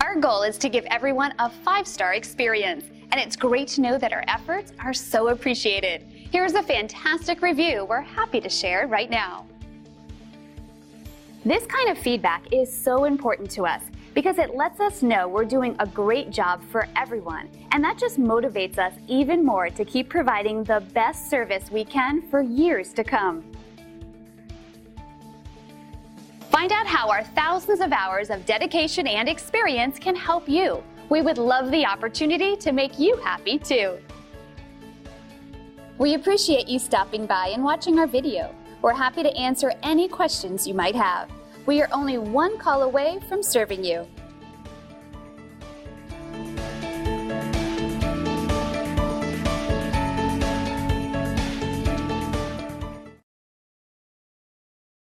Our goal is to give everyone a 5-star experience, and it's great to know that our efforts are so appreciated. Here's a fantastic review we're happy to share right now. This kind of feedback is so important to us because it lets us know we're doing a great job for everyone, and that just motivates us even more to keep providing the best service we can for years to come. Find out how our thousands of hours of dedication and experience can help you. We would love the opportunity to make you happy too. We appreciate you stopping by and watching our video. We're happy to answer any questions you might have. We are only one call away from serving you.